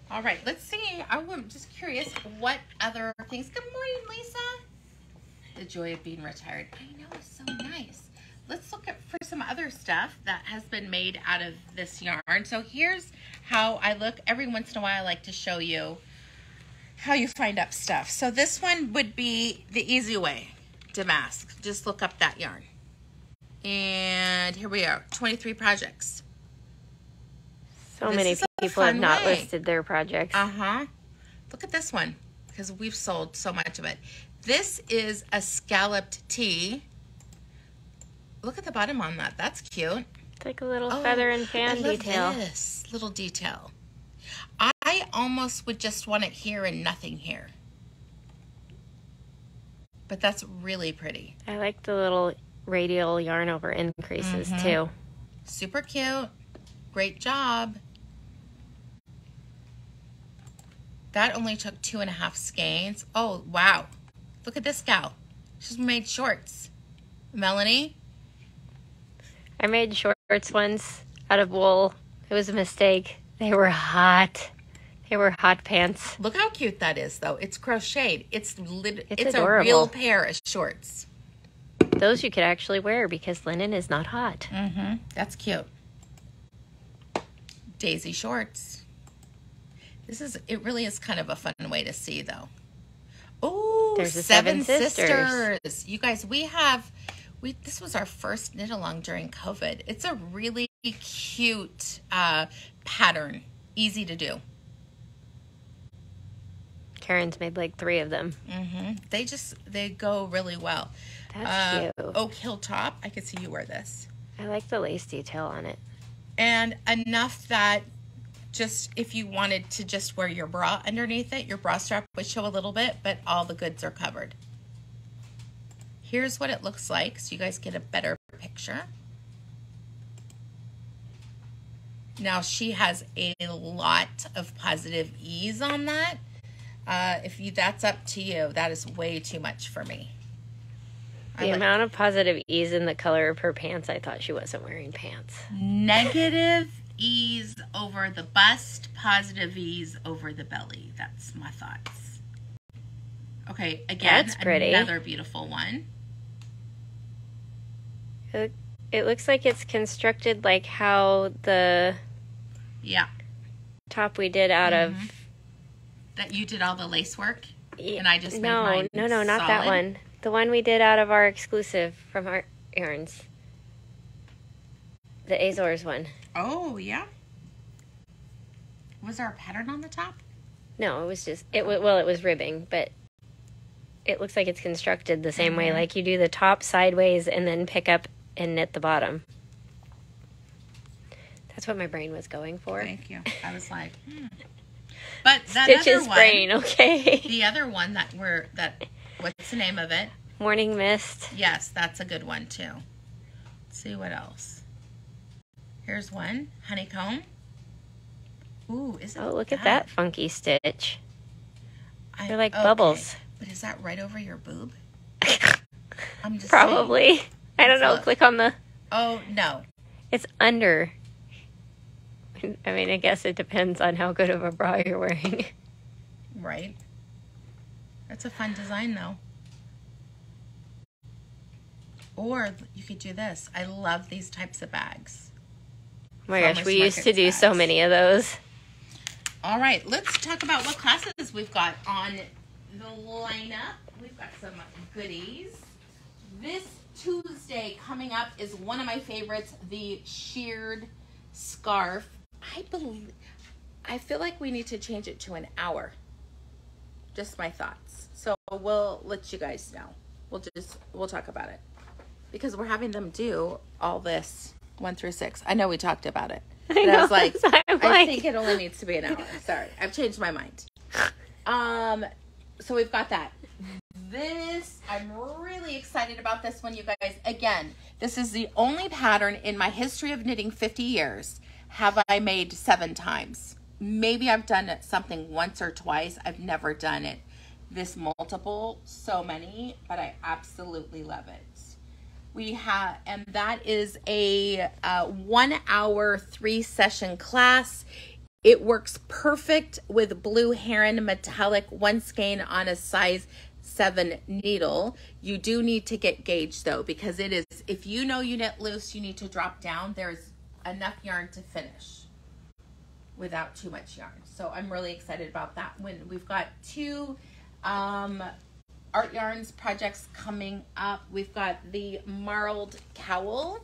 [SPEAKER 1] all right, let's see. I'm just curious what other things. Good morning, Lisa. The joy of being retired. I know, it's so nice. Let's look for some other stuff that has been made out of this yarn. So here's how I look. Every once in a while I like to show you how you find up stuff. So this one would be the easy way, Damask. Just look up that yarn. And here we are, 23 projects.
[SPEAKER 2] So many people have not listed their projects.
[SPEAKER 1] Look at this one, because we've sold so much of it. This is a scalloped tee. Look at the bottom on that. That's cute.
[SPEAKER 2] It's like a little feather and fan detail.
[SPEAKER 1] This little detail. I almost would just want it here and nothing here. But that's really pretty.
[SPEAKER 2] I like the little radial yarn over increases too.
[SPEAKER 1] Super cute. Great job. That only took 2.5 skeins. Oh, wow. Look at this gal. She's made shorts. Melanie?
[SPEAKER 2] I made shorts once out of wool. It was a mistake. They were hot. Here were hot pants.
[SPEAKER 1] Look how cute that is, though. It's crocheted. It's a
[SPEAKER 2] adorable.
[SPEAKER 1] real pair of shorts.
[SPEAKER 2] Those you could actually wear because linen is not hot.
[SPEAKER 1] Mm-hmm. That's cute. Daisy shorts. It really is kind of a fun way to see, though. Oh,
[SPEAKER 2] There's the
[SPEAKER 1] Seven
[SPEAKER 2] Seven
[SPEAKER 1] Sisters. You guys, this was our first knit along during COVID. It's a really cute pattern. Easy to do.
[SPEAKER 2] Karen's made like 3 of them.
[SPEAKER 1] Mm-hmm. They go really well.
[SPEAKER 2] That's cute.
[SPEAKER 1] Oak Hill top. I could see you wear this.
[SPEAKER 2] I like the lace detail on it.
[SPEAKER 1] And enough that just if you wanted to just wear your bra underneath it, your bra strap would show a little bit, but all the goods are covered. Here's what it looks like so you guys get a better picture. Now she has a lot of positive ease on that. That's up to you. That is way too much for me.
[SPEAKER 2] The amount of positive ease in the color of her pants, I thought she wasn't wearing pants.
[SPEAKER 1] Negative ease over the bust, positive ease over the belly. That's my thoughts. Okay, again,
[SPEAKER 2] That's pretty.
[SPEAKER 1] Another beautiful one.
[SPEAKER 2] It looks like it's constructed like how the top we did out of...
[SPEAKER 1] That you did all the lace work? And I just made
[SPEAKER 2] No,
[SPEAKER 1] mine
[SPEAKER 2] not that
[SPEAKER 1] solid?
[SPEAKER 2] one. The one we did out of our exclusive from our yarns. The Azores one.
[SPEAKER 1] Oh, yeah? Was there a pattern on the top?
[SPEAKER 2] No, it was just... it was ribbing, but it looks like it's constructed the same way. Like you do the top sideways and then pick up and knit the bottom. That's what my brain was going for.
[SPEAKER 1] Thank you. I was like, But that
[SPEAKER 2] Stitch's
[SPEAKER 1] other one,
[SPEAKER 2] brain, okay.
[SPEAKER 1] the other one what's the name of it?
[SPEAKER 2] Morning Mist.
[SPEAKER 1] Yes, that's a good one too. Let's see what else. Here's one, honeycomb. Ooh,
[SPEAKER 2] Look at that funky stitch. They're like
[SPEAKER 1] okay.
[SPEAKER 2] bubbles.
[SPEAKER 1] But is that right over your boob? I'm just
[SPEAKER 2] Probably.
[SPEAKER 1] saying.
[SPEAKER 2] I don't know. Click on the...
[SPEAKER 1] Oh, no.
[SPEAKER 2] It's under. I mean, I guess it depends on how good of a bra you're wearing.
[SPEAKER 1] Right. That's a fun design, though. Or you could do this. I love these types of bags.
[SPEAKER 2] Oh my gosh,
[SPEAKER 1] Farmers
[SPEAKER 2] we used to
[SPEAKER 1] market
[SPEAKER 2] do so
[SPEAKER 1] bags.
[SPEAKER 2] many of those.
[SPEAKER 1] All right, let's talk about what classes we've got on the lineup. We've got some goodies. This Tuesday coming up is one of my favorites, the sheared scarf. I feel like we need to change it to an hour. Just my thoughts. So we'll let you guys know. We'll talk about it. Because we're having them do all this 1 through 6. I know we talked about it. But I was like, I think it only needs to be an hour. Sorry, I've changed my mind. So we've got that. I'm really excited about this one, you guys. Again, this is the only pattern in my history of knitting 50 years have I made 7 times. Maybe I've done it something once or twice. I've never done it this multiple, so many, but I absolutely love it. And that is a 1 hour 3-session class. It works perfect with blue heron metallic 1 skein on a size 7 needle. You do need to get gauged though, because it is, if you know you knit loose, you need to drop down. There's enough yarn to finish without too much yarn. So I'm really excited about that one. We've got 2 Art Yarns projects coming up. We've got the Marled Cowl,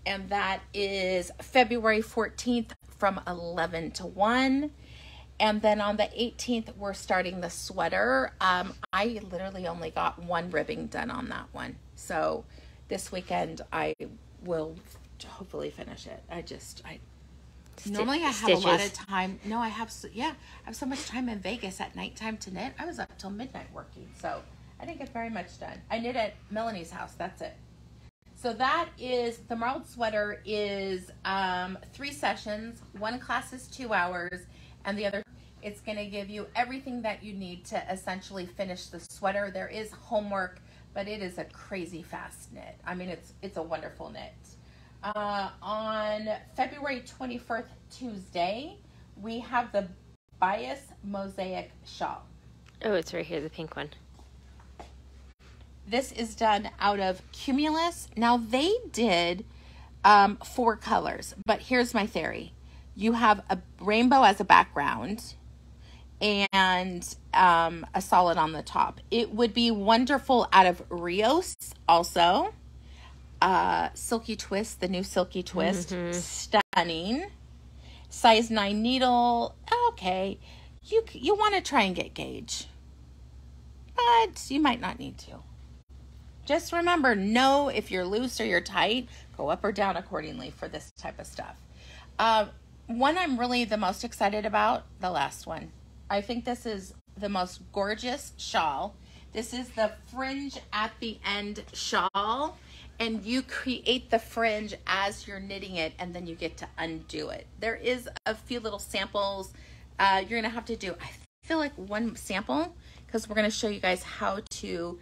[SPEAKER 1] and that is February 14th from 11 to 1. And then on the 18th, we're starting the sweater. I literally only got 1 ribbing done on that one. So this weekend, I will hopefully finish it. Normally I have a lot of time. No, I have so much time in Vegas at nighttime to knit. I was up till midnight working, so I didn't get very much done. I knit at Melanie's house. That's it. So that is, the Marled Sweater is 3 sessions. 1 class is 2 hours, and the other, it's going to give you everything that you need to essentially finish the sweater. There is homework, but it is a crazy fast knit. I mean, it's a wonderful knit. On February 21st, Tuesday, we have the Bias Mosaic Shawl.
[SPEAKER 2] Oh, it's right here, the pink one.
[SPEAKER 1] This is done out of Cumulus. Now, they did 4 colors, but here's my theory. You have a rainbow as a background and a solid on the top. It would be wonderful out of Rios also. Silky Twist, the new Silky Twist. Stunning. Size 9 needle. Okay. You want to try and get gauge, but you might not need to. Just remember, know if you're loose or you're tight. Go up or down accordingly for this type of stuff. One I'm really the most excited about, the last one. I think this is the most gorgeous shawl. This is the fringe at the end shawl, and you create the fringe as you're knitting it, and then you get to undo it. There is a few little samples. You're going to have to do, I feel like, one sample, because we're going to show you guys how to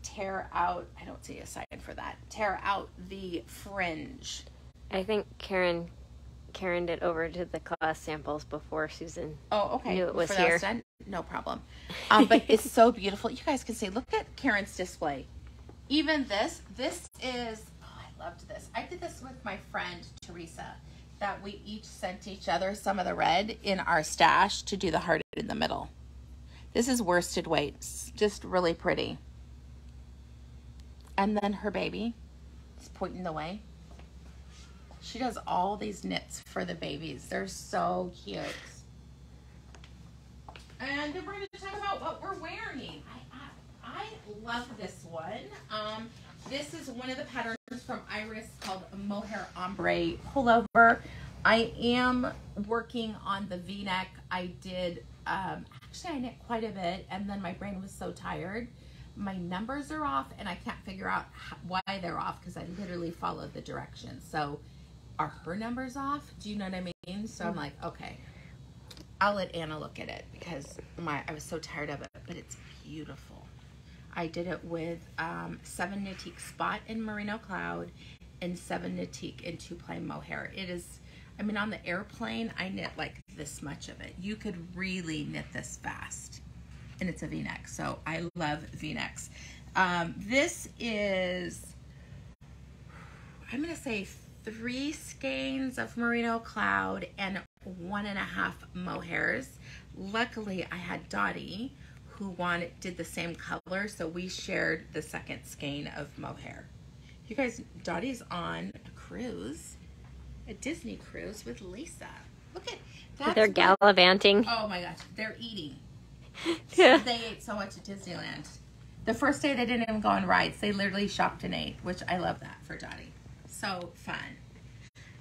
[SPEAKER 1] tear out, I don't see a sign for that, tear out the fringe.
[SPEAKER 2] I think Karen it over to the class samples before Susan knew it was
[SPEAKER 1] before
[SPEAKER 2] here.
[SPEAKER 1] That was done? No problem. But it's so beautiful. You guys can see, look at Karen's display. Even this is, I loved this. I did this with my friend Teresa, that we each sent each other some of the red in our stash to do the heart in the middle. This is worsted weight. It's just really pretty. And then her baby is pointing the way. She does all these knits for the babies. They're so cute. And then we're going to talk about what we're wearing. I love this one. This is one of the patterns from Iris called Mohair Ombre Pullover. I am working on the V-neck. I did, actually I knit quite a bit, and then my brain was so tired. My numbers are off, and I can't figure out why they're off, because I literally followed the directions. So are her numbers off? Do you know what I mean? So I'm like, okay, I'll let Anna look at it, because I was so tired of it, but it's beautiful. I did it with 7 Nautique Spot in Merino Cloud and 7 Nautique in 2-ply mohair. It is, I mean, on the airplane, I knit like this much of it. You could really knit this fast. And it's a V-neck, so I love V-necks. This is, I'm going to say 3 skeins of Merino Cloud and 1.5 mohairs. Luckily, I had Dottie, who did the same color, so we shared the second skein of mohair. You guys, Dottie's on a cruise, a Disney cruise with Luisa. Look at that.
[SPEAKER 2] They're gallivanting.
[SPEAKER 1] Oh my gosh, they're eating.
[SPEAKER 2] Yeah.
[SPEAKER 1] They ate so much at Disneyland. The first day they didn't even go on rides. They literally shopped and ate, which I love that for Dottie. So fun.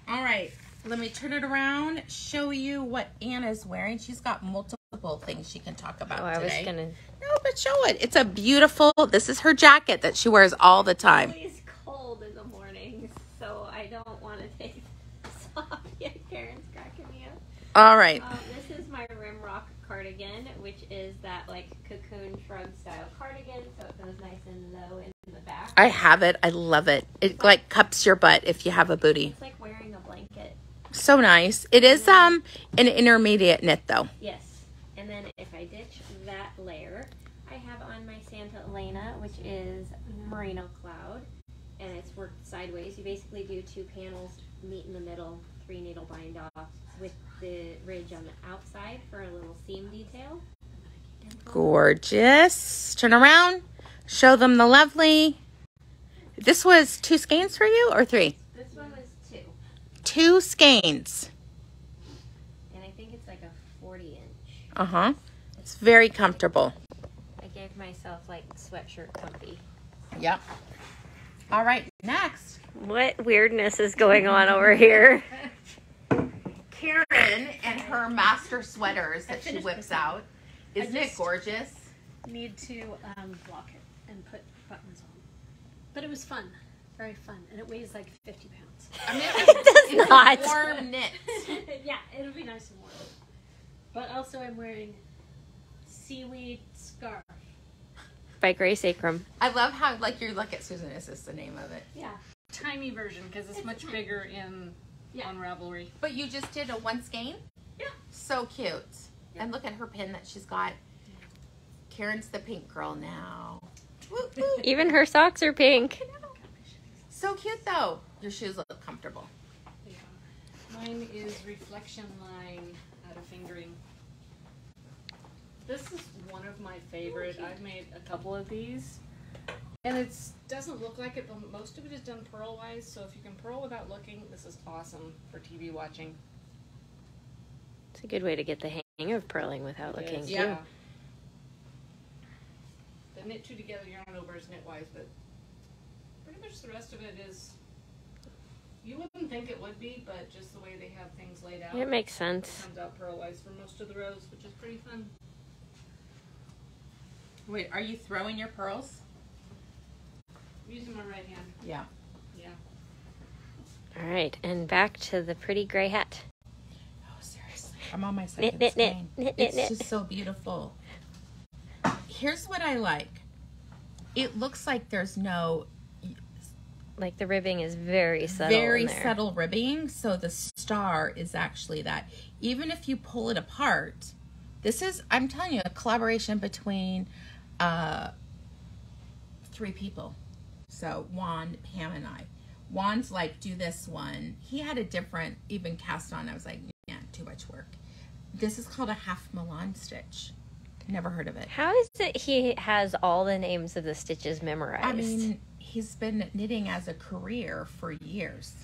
[SPEAKER 1] All right, let me turn it around, show you what Anna's wearing. She's got multiple things she can talk about today.
[SPEAKER 2] I was gonna.
[SPEAKER 1] No, but show it. It's a beautiful, this is her jacket that she wears all the time.
[SPEAKER 3] It's cold in the mornings, so I don't want to take this off yet. Karen's cracking me up.
[SPEAKER 1] All right.
[SPEAKER 3] This is my Rimrock Cardigan, which is that like cocoon shrug style cardigan, so it goes nice and low in the back.
[SPEAKER 1] I have it. I love it. It like cups your butt if you have a booty.
[SPEAKER 3] It's like wearing a blanket.
[SPEAKER 1] So nice. It is an intermediate knit though.
[SPEAKER 3] Yes. And then if I ditch that layer, I have on my Santa Elena, which is Merino Cloud, and it's worked sideways. You basically do 2 panels, meet in the middle, 3 needle bind off with the ridge on the outside for a little seam detail.
[SPEAKER 1] Gorgeous. Turn around. Show them the lovely. This was 2 skeins for you or 3?
[SPEAKER 3] This one was 2.
[SPEAKER 1] 2 skeins.
[SPEAKER 3] And I think it's like a 40-inch.
[SPEAKER 1] Uh-huh. It's very comfortable.
[SPEAKER 2] I gave myself like sweatshirt comfy.
[SPEAKER 1] Yep. All right, next.
[SPEAKER 2] What weirdness is going on over here?
[SPEAKER 1] Karen and her master sweaters that she whips out. Isn't it gorgeous?
[SPEAKER 4] Need to block it and put buttons on. But it was fun. Very fun. And it weighs like 50 pounds.
[SPEAKER 1] I mean,
[SPEAKER 2] It does not.
[SPEAKER 1] Warm knit.
[SPEAKER 4] Yeah, it'll be nice and warm. But also I'm wearing Seaweed Scarf.
[SPEAKER 2] By Grace Akram.
[SPEAKER 1] I love how, like, you look at Susan, is this the name of it?
[SPEAKER 4] Yeah. Tiny version because it's much bigger on Ravelry.
[SPEAKER 1] But you just did a 1 skein?
[SPEAKER 4] Yeah.
[SPEAKER 1] So cute. And look at her pin that she's got. Karen's the pink girl now. Woo, woo.
[SPEAKER 2] Even her socks are pink.
[SPEAKER 1] So cute though. Your shoes look comfortable.
[SPEAKER 5] Yeah. Mine is Reflection Line out of Fingering. This is one of my favorite. I've made a couple of these. And it doesn't look like it, but most of it is done purl-wise, so if you can purl without looking, this is awesome for TV watching.
[SPEAKER 2] It's a good way to get the hang of purling without looking, too.
[SPEAKER 5] Yeah. The knit two together yarn over is knit-wise, but pretty much the rest of it is, you wouldn't think it would be, but just the way they have things laid out.
[SPEAKER 2] It makes
[SPEAKER 5] It
[SPEAKER 2] sense.
[SPEAKER 5] comes out purl-wise for most of the rows, which is pretty fun.
[SPEAKER 1] Wait, are you throwing your pearls?
[SPEAKER 5] I'm using my right hand.
[SPEAKER 1] Yeah.
[SPEAKER 5] Yeah.
[SPEAKER 2] All right, and back to the pretty gray hat.
[SPEAKER 1] Oh, seriously. I'm on my second
[SPEAKER 2] knit, knit,
[SPEAKER 1] skein.
[SPEAKER 2] knit,
[SPEAKER 1] It's
[SPEAKER 2] knit.
[SPEAKER 1] just so beautiful. Here's what I like. It looks like there's no
[SPEAKER 2] Like the ribbing is very subtle.
[SPEAKER 1] very
[SPEAKER 2] in there.
[SPEAKER 1] subtle ribbing, so the star is actually that. Even if you pull it apart, this is, I'm telling you, a collaboration between 3 people. So Juan, Pam, and I. Juan's like, do this one. He had a different even cast on. I was like, yeah, too much work. This is called a half Milan stitch. Never heard of it.
[SPEAKER 2] How is it he has all the names of the stitches memorized?
[SPEAKER 1] I mean, he's been knitting as a career for years.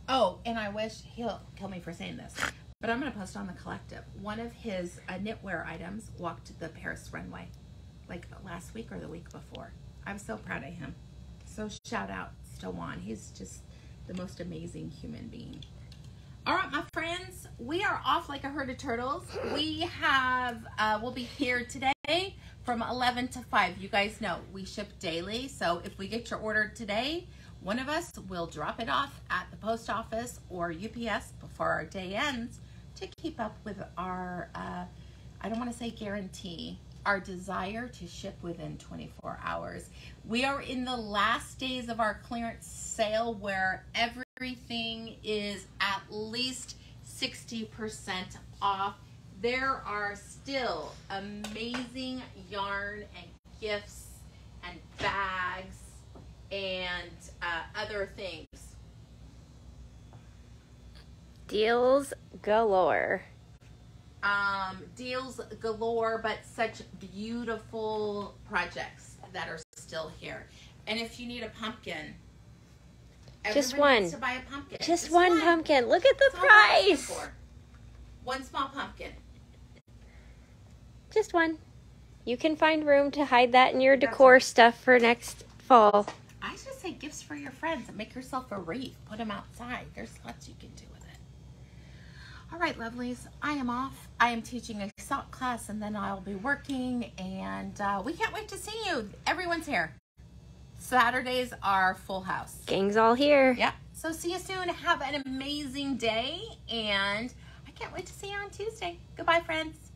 [SPEAKER 1] Oh, and I wish, he'll kill me for saying this, but I'm going to post on the collective. One of his knitwear items walked the Paris runway, like last week or the week before. I'm so proud of him. So shout out to Juan. He's just the most amazing human being. All right, my friends, we are off like a herd of turtles. We have, we'll be here today from 11 to 5. You guys know we ship daily, so if we get your order today, one of us will drop it off at the post office or UPS before our day ends to keep up with our, I don't want to say guarantee, our desire to ship within 24 hours. We are in the last days of our clearance sale where everything is at least 60% off. There are still amazing yarn and gifts and bags and other things.
[SPEAKER 2] Deals galore.
[SPEAKER 1] Deals galore, but such beautiful projects that are still here. And if you need a pumpkin,
[SPEAKER 2] Just
[SPEAKER 1] everybody
[SPEAKER 2] one.
[SPEAKER 1] needs to buy a pumpkin.
[SPEAKER 2] Just one pumpkin. Look at the
[SPEAKER 1] That's all I'm asking
[SPEAKER 2] price.
[SPEAKER 1] for. One small pumpkin.
[SPEAKER 2] Just one. You can find room to hide that in your decor stuff for next fall.
[SPEAKER 1] I should say gifts for your friends. Make yourself a wreath. Put them outside. There's lots you can do with it. All right, lovelies. I am off. I am teaching a sock class, and then I'll be working. And we can't wait to see you. Everyone's here. Saturdays are full house.
[SPEAKER 2] Gang's all here.
[SPEAKER 1] Yep. So see you soon. Have an amazing day. And I can't wait to see you on Tuesday. Goodbye, friends.